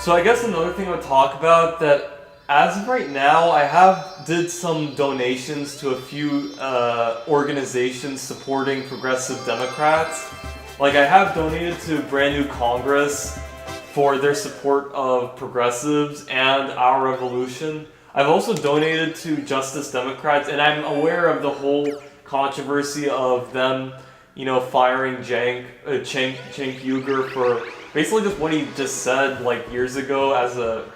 So I guess another thing I would talk about that as of right now, I did some donations to a few organizations supporting progressive Democrats. Like I have donated to Brand New Congress for their support of progressives and our revolution. I've also donated to Justice Democrats, and I'm aware of the whole controversy of them, firing Cenk Uygur for basically just what he just said like years ago as a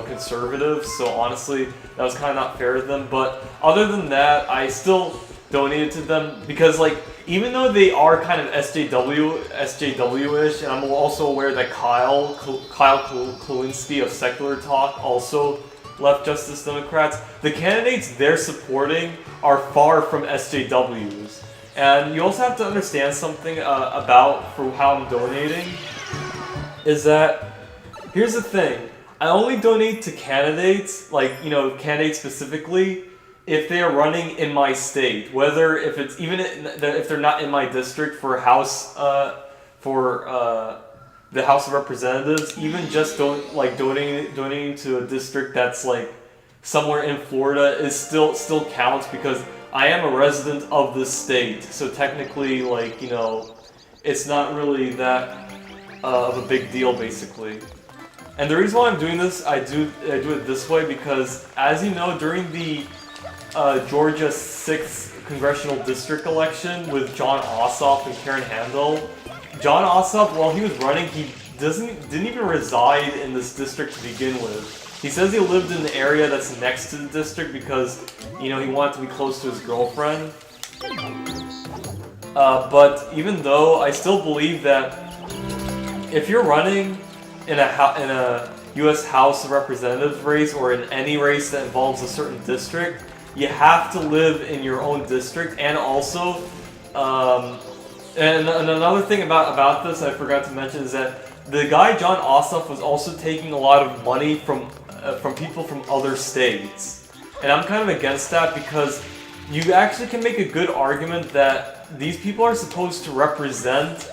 conservative. So honestly, that was kind of not fair to them. But other than that, I still donated to them because even though they are kind of SJW-ish, and I'm also aware that Kyle Kulinski of Secular Talk also left Justice Democrats, the candidates they're supporting are far from SJWs. And you also have to understand something for how I'm donating, is that, here's the thing, I only donate to candidates, candidates specifically, if they are running in my state, if they're not in my district for the House of Representatives, even just donating to a district that's somewhere in Florida is still counts because I am a resident of this state. So technically, it's not really that of a big deal, basically. And the reason why I'm doing this, I do it this way because, as you know, during the Georgia 6th Congressional District election with John Ossoff and Karen Handel, John Ossoff, while he was running, he didn't even reside in this district to begin with. He says he lived in the area that's next to the district because, he wanted to be close to his girlfriend. But even though, I still believe that if you're running in a U.S. House of Representatives race or in any race that involves a certain district, you have to live in your own district. And also, and another thing about this I forgot to mention is that the guy John Ossoff was also taking a lot of money from people from other states, and I'm kind of against that because you actually can make a good argument that these people are supposed to represent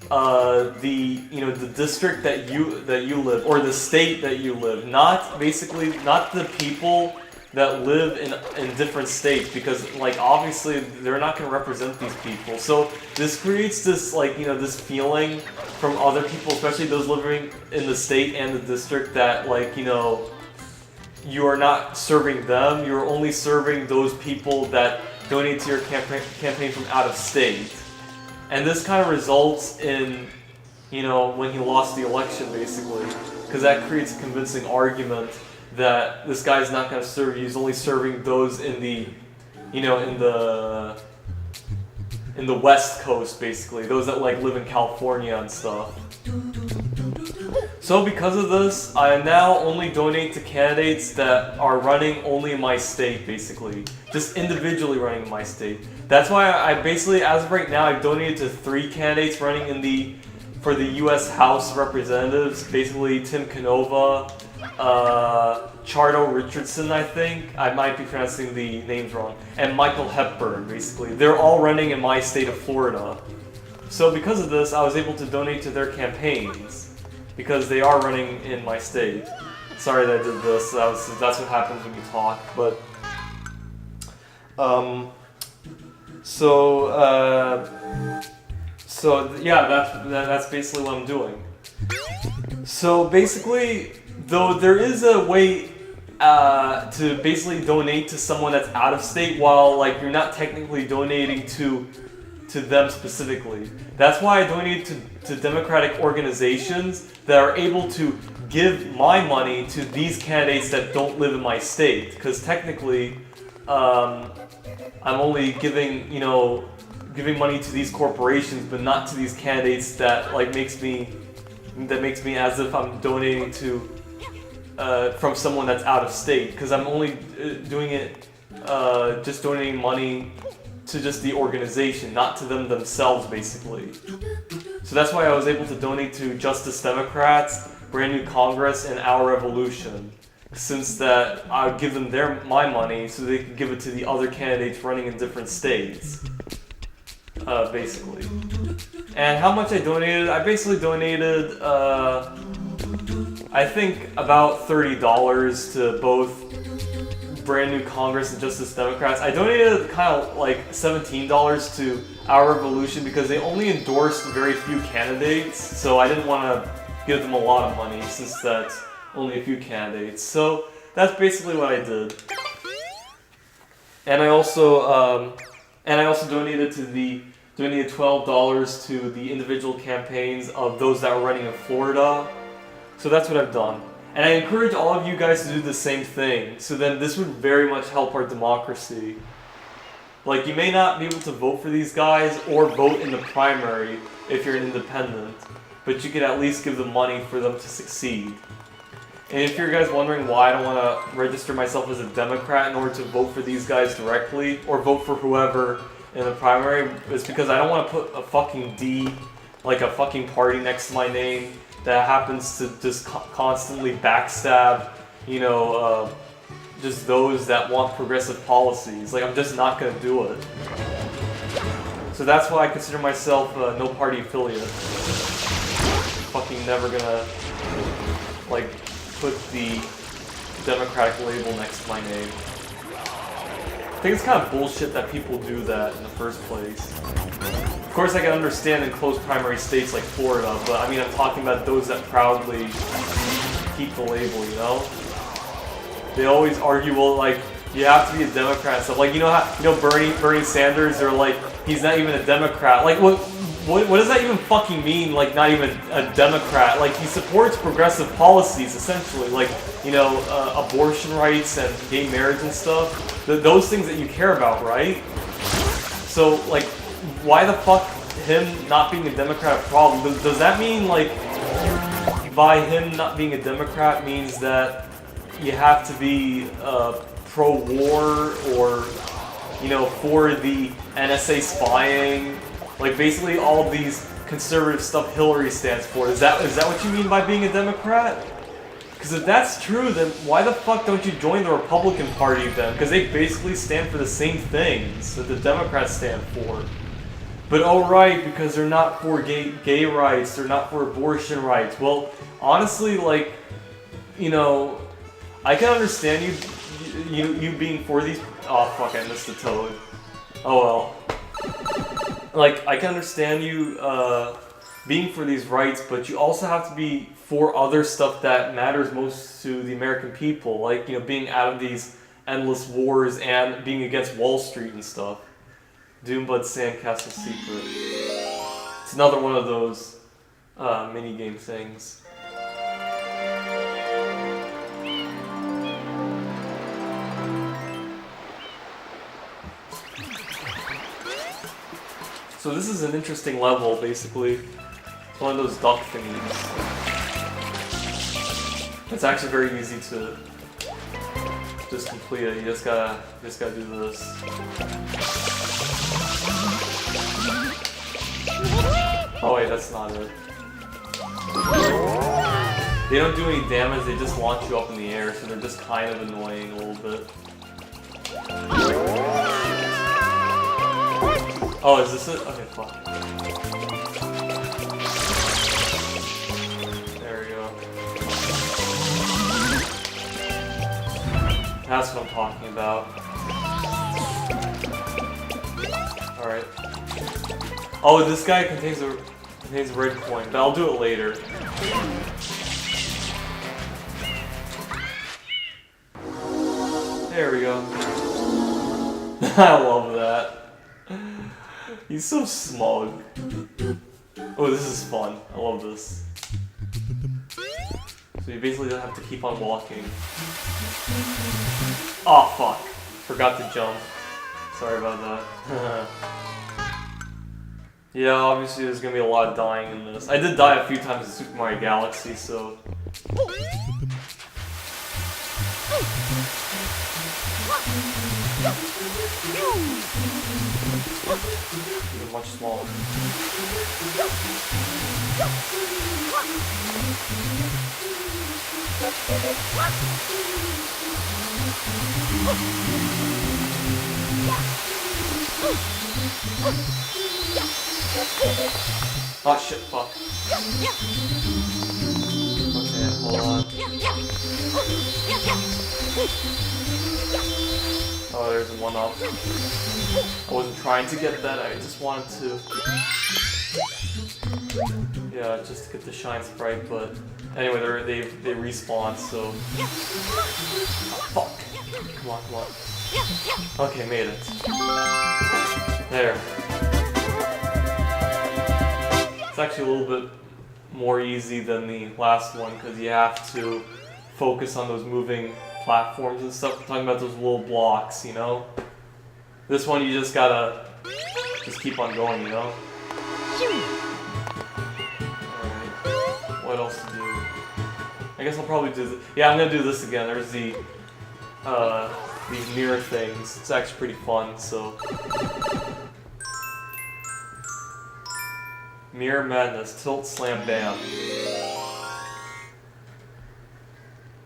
the district that you live, or the state that you live, not the people that live in different states, because obviously they're not going to represent these people. So this creates this this feeling from other people, especially those living in the state and the district, that you are not serving them, you're only serving those people that donate to your campaign from out of state. And this kind of results in, when he lost the election, basically, because that creates a convincing argument that this guy's not going to serve you. He's only serving those in the West Coast, basically, those that live in California and stuff. So because of this, I now only donate to candidates that are running only in my state, basically. Just individually running in my state. That's why I basically, as of right now, I've donated to 3 candidates running for the U.S. House of Representatives. Basically, Tim Canova, Chardo Richardson, I think. I might be pronouncing the names wrong. And Michael Hepburn, basically. They're all running in my state of Florida. So because of this, I was able to donate to their campaigns, because they are running in my state. Sorry that I did this. That's what happens when you talk. But yeah, that's basically what I'm doing. So basically, though there is a way to basically donate to someone that's out of state while you're not technically donating to them specifically. That's why I donate to democratic organizations that are able to give my money to these candidates that don't live in my state. Because technically, I'm only giving money to these corporations, but not to these candidates that makes me as if I'm donating to from someone that's out of state. Because I'm only doing it, just donating money to just the organization, not to them themselves, basically. So that's why I was able to donate to Justice Democrats, Brand New Congress, and Our Revolution, since that I would give them my money so they could give it to the other candidates running in different states, basically. And how much I donated? I basically donated I think about $30 to both Brand New Congress and Justice Democrats. I donated kind of like $17 to Our Revolution because they only endorsed very few candidates, so I didn't want to give them a lot of money since that's only a few candidates. So that's basically what I did. And I also donated $12 to the individual campaigns of those that were running in Florida. So that's what I've done. And I encourage all of you guys to do the same thing. So then this would very much help our democracy. Like, you may not be able to vote for these guys or vote in the primary if you're an independent, but you could at least give them money for them to succeed. And if you guys wondering why I don't want to register myself as a Democrat in order to vote for these guys directly, or vote for whoever in the primary, it's because I don't want to put a fucking D, like a fucking party next to my name that happens to just constantly backstab, you know, just those that want progressive policies. Like, I'm just not gonna do it. So that's why I consider myself a no party affiliate. Fucking never gonna, like, put the Democratic label next to my name. I think it's kind of bullshit that people do that in the first place. Of course, I can understand in close primary states like Florida, but I mean, I'm talking about those that proudly keep the label, you know? They always argue, well, like, you have to be a Democrat and stuff. Like, you know how, Bernie Sanders, they're like, he's not even a Democrat. Like, what does that even fucking mean, like, not even a Democrat? Like, he supports progressive policies, essentially. Like, you know, abortion rights and gay marriage and stuff. Those things that you care about, right? So, like, why the fuck him not being a Democrat a problem? Does that mean, like, by him not being a Democrat means that you have to be pro-war or, you know, for the NSA spying? Like, basically all of these conservative stuff Hillary stands for. Is that what you mean by being a Democrat? Because if that's true, then why the fuck don't you join the Republican Party then? Because they basically stand for the same things that the Democrats stand for. But oh right, because they're not for gay rights, they're not for abortion rights. Well, honestly, like, you know, I can understand you being for these. Oh fuck, I missed the toad. Oh well. Like, I can understand you being for these rights, but you also have to be for other stuff that matters most to the American people, like, you know, being out of these endless wars and being against Wall Street and stuff. Doombud Sandcastle Secret. It's another one of those mini-game things. So this is an interesting level, basically. It's one of those duck thingies. It's actually very easy to just complete it. You just gotta do this. Oh wait, that's not it. They don't do any damage, they just launch you up in the air, so they're just kind of annoying a little bit. Oh, is this it? Okay, fuck. There we go. That's what I'm talking about. Alright. Oh, this guy contains a red coin, but I'll do it later. There we go. I love that. He's so smug. Oh, this is fun. I love this. So you basically don't have to keep on walking. Oh, fuck. Forgot to jump. Sorry about that. Yeah, obviously there's gonna be a lot of dying in this. I did die a few times in Super Mario Galaxy, so... Even much smaller. Oh shit, fuck. Okay, hold on. letters and one up. I wasn't trying to get that, I just wanted to... Yeah, just to get the Shine Sprite, but... Anyway, they respawn, so... Oh, fuck! Come on, come on. Okay, made it. There. It's actually a little bit more easy than the last one, because you have to focus on those moving platforms and stuff. I'm talking about those little blocks, you know? This one you just gotta just keep on going, you know? Alright. What else to do? I guess I'll probably do this. Yeah, I'm gonna do this again. There's the these mirror things. It's actually pretty fun, so. Mirror Madness, Tilt, Slam, Bam.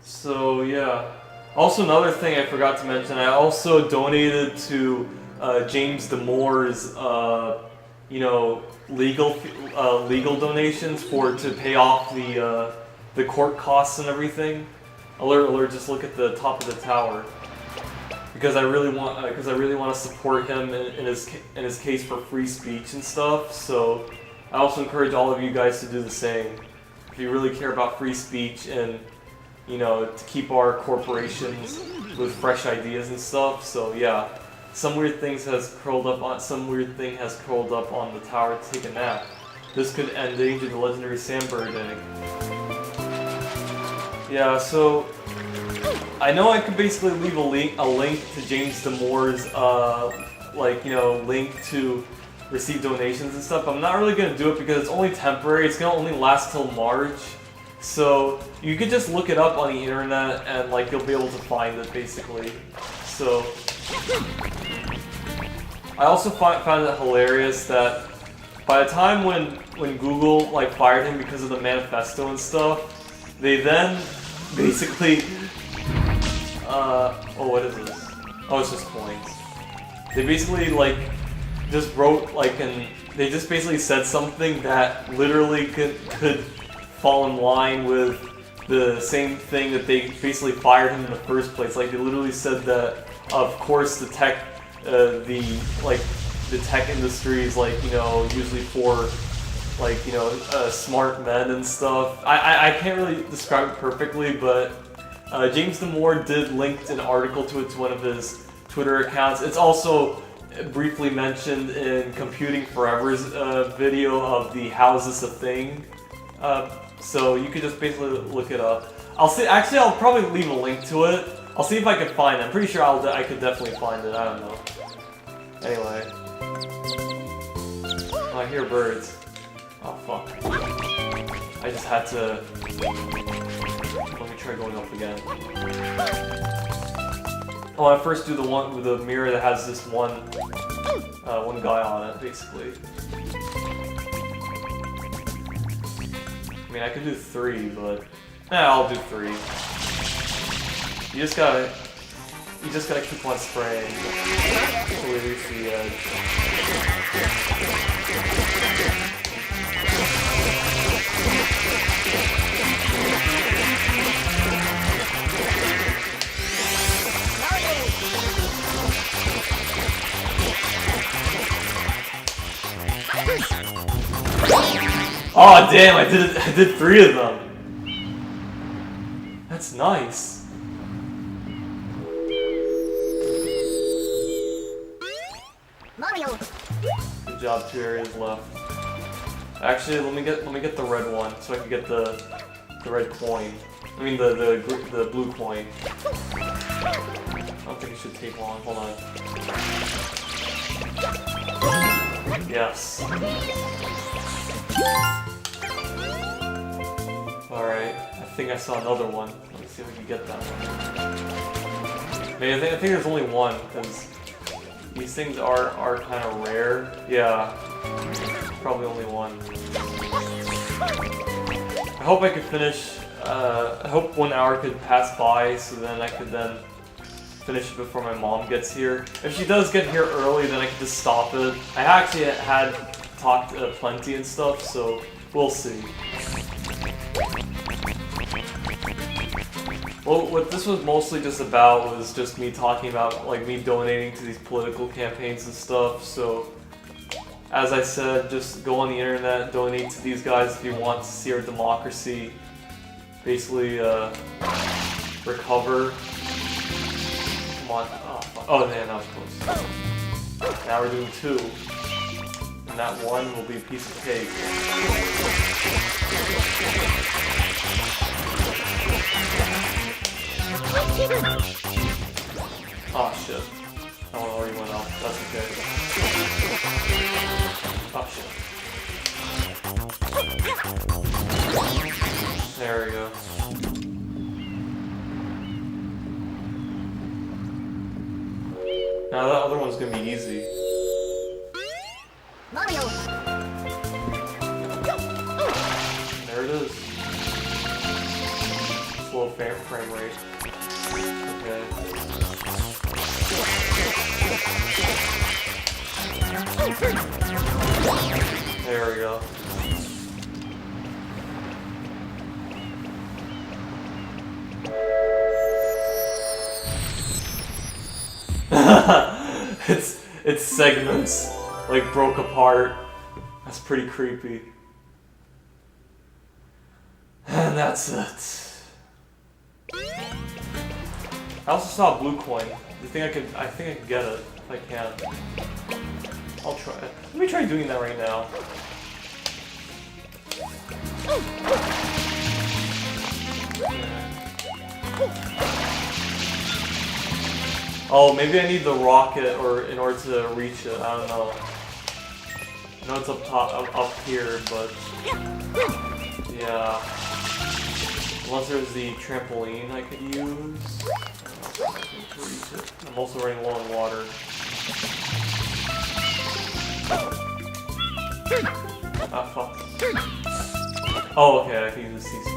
So yeah. Also another thing I forgot to mention, I also donated to James Damore's, you know, legal donations to pay off the court costs and everything. Alert, alert! Just look at the top of the tower, because I really want to support him in his case for free speech and stuff. So I also encourage all of you guys to do the same. If you really care about free speech and, you know, to keep our corporations with fresh ideas and stuff. So yeah, some weird thing has curled up on the tower to take a nap. This could endanger the legendary Sandbird egg. Yeah, so I know I could basically leave a link to James Damore's like, you know, link to receive donations and stuff. I'm not really gonna do it because it's only temporary. It's gonna only last till March. So you could just look it up on the internet and like you'll be able to find it basically. So I also found it hilarious that by the time when Google like fired him because of the manifesto and stuff, they then basically oh, what is this? Oh, it's just coins. They basically like just wrote like they just basically said something that literally could fall in line with the same thing that they basically fired him in the first place. Like they literally said that, of course, the tech industry is like, you know, usually for like, you know, smart men and stuff. I can't really describe it perfectly, but James Damore did link an article to it to one of his Twitter accounts. It's also briefly mentioned in Computing Forever's video of the How Is This a Thing? So you could just basically look it up. Actually, I'll probably leave a link to it. I'll see if I can find it. I'm pretty sure I could definitely find it. I don't know. Anyway. Oh, I hear birds. Oh, fuck. I just had to... Let me try going up again. I want to first do the one with the mirror that has this one guy on it, basically. I mean, I could do 3, but... I'll do 3. You just gotta keep on spraying until we reach the edge. Oh damn! I did 3 of them. That's nice. Mario. Good job. 2 areas left. Actually, let me get the red one so I can get the red coin. I mean the blue coin. I don't think it should take long. Hold on. Yes. Alright, I think I saw another one. Let's see if we can get that one. Maybe I think there's only one, because these things are kind of rare. Yeah, probably only one. I hope I could finish, I hope 1 hour could pass by, so then I could then finish it before my mom gets here. If she does get here early, then I can just stop it. I actually had talked plenty and stuff, so we'll see. Well, what this was mostly just about was just me talking about, like, me donating to these political campaigns and stuff, so... As I said, just go on the internet, donate to these guys if you want to see our democracy basically, recover. Come on. Oh, fuck. Oh, man, that was close. Now we're doing 2. And that 1 will be a piece of cake. Oh shit. That one already went off. That's okay. Oh shit. There we go. Now that other one's gonna be easy. Mario. There it is. Slow frame rate. Okay. There we go. It's segments like broke apart. That's pretty creepy. And that's it. I also saw a blue coin. I think I can get it if I can. I'll try it. Let me try doing that right now. Oh, maybe I need the rocket or in order to reach it. I don't know. I know it's up top, up here, but yeah. Unless there's the trampoline I could use. I'm also running low on water. Ah, fuck. Oh, okay, I can use the C-stick.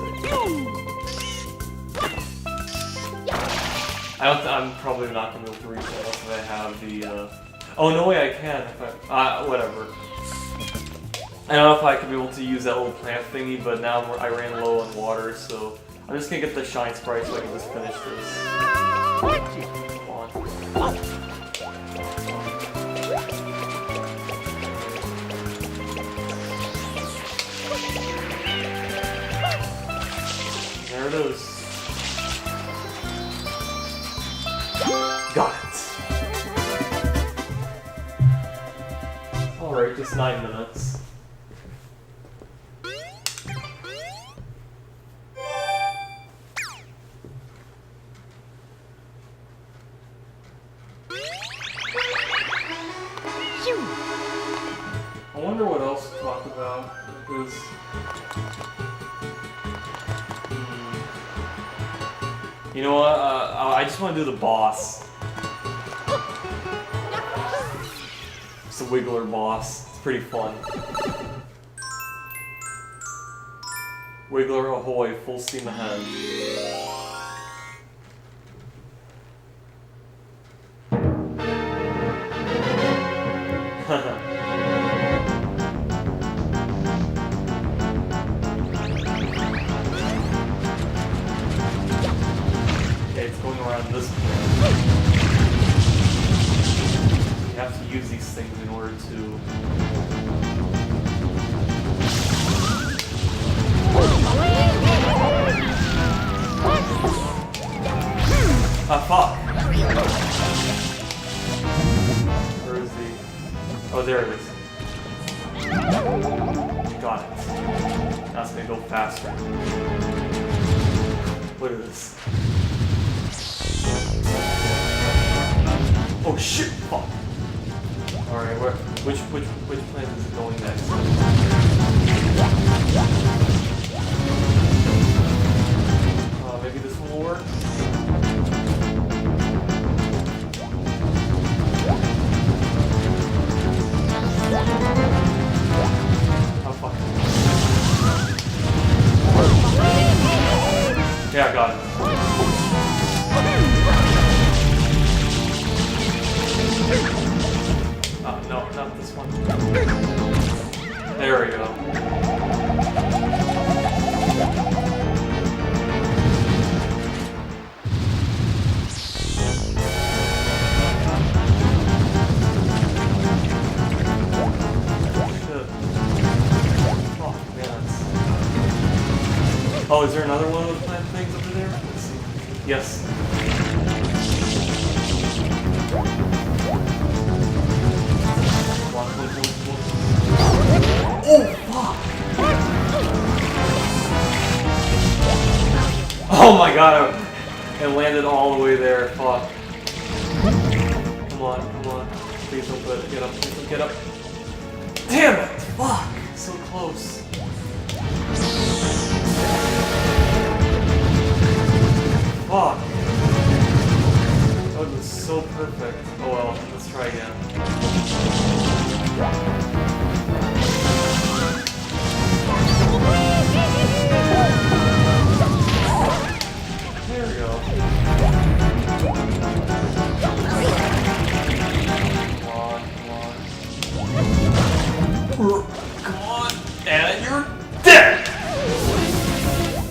I'm probably not gonna be able to reach that unless I have the, Oh, no way I can if I... whatever. I don't know if I could be able to use that little plant thingy, but now I ran low on water, so... I'm just gonna get the Shine Sprite so I can just finish this. Come on. There it is. Got it. Alright, just 9 minutes. I wonder what else to talk about, because... You know what, I just want to do the boss. It's the Wiggler boss. It's pretty fun. Wiggler ahoy, full steam ahead. Okay, it's going around this point. You have to use these things in order to... Ah, fuck! Where is the... Oh, there it is. Got it. That's gonna go faster. What is this? Oh shit! Fuck! Alright, which planet is it going next? Maybe this one will work? Oh fuck. Yeah, I got it. No, not this one. There we go. Oh, is there another one of those plant things over there? Let's see. Yes. Come on, come on, come on, come on. Oh, fuck! Oh my god, it landed all the way there, fuck. Come on, come on. Please don't put it. Get up, please don't get up. Damn it! Fuck! So close. Fuck. That was so perfect. Oh well, let's try again. There we go. Come on, and you're dead!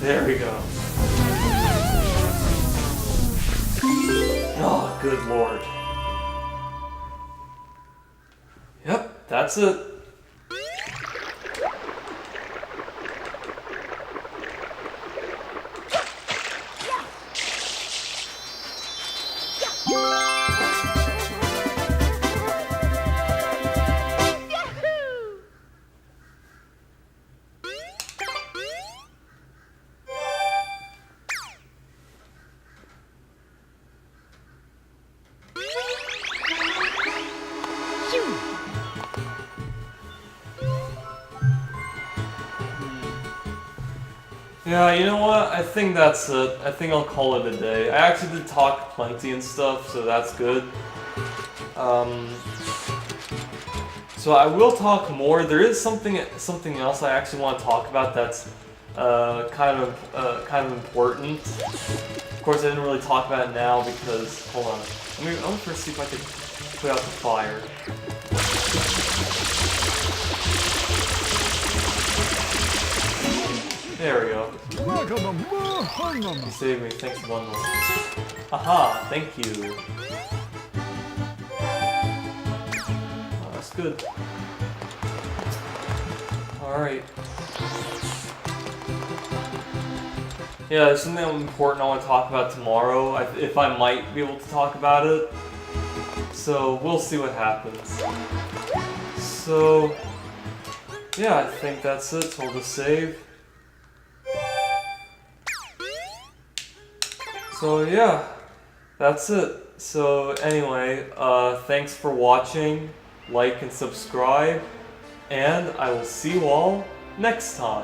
There we go. Oh, good lord. Yep, that's it. Yeah, you know what? I think that's it. I think I'll call it a day. I actually did talk plenty and stuff, so that's good. So I will talk more. There is something else I actually want to talk about that's kind of important. Of course, I didn't really talk about it now because hold on. Let me first see if I can put out the fire. There we go. You saved me, thanks one more. Aha, thank you. Oh, that's good. Alright. Yeah, there's something important I want to talk about tomorrow, if I might be able to talk about it. So, we'll see what happens. So, yeah, I think that's it, so we'll just save. So yeah, that's it. So anyway, thanks for watching, like and subscribe, and I will see you all next time.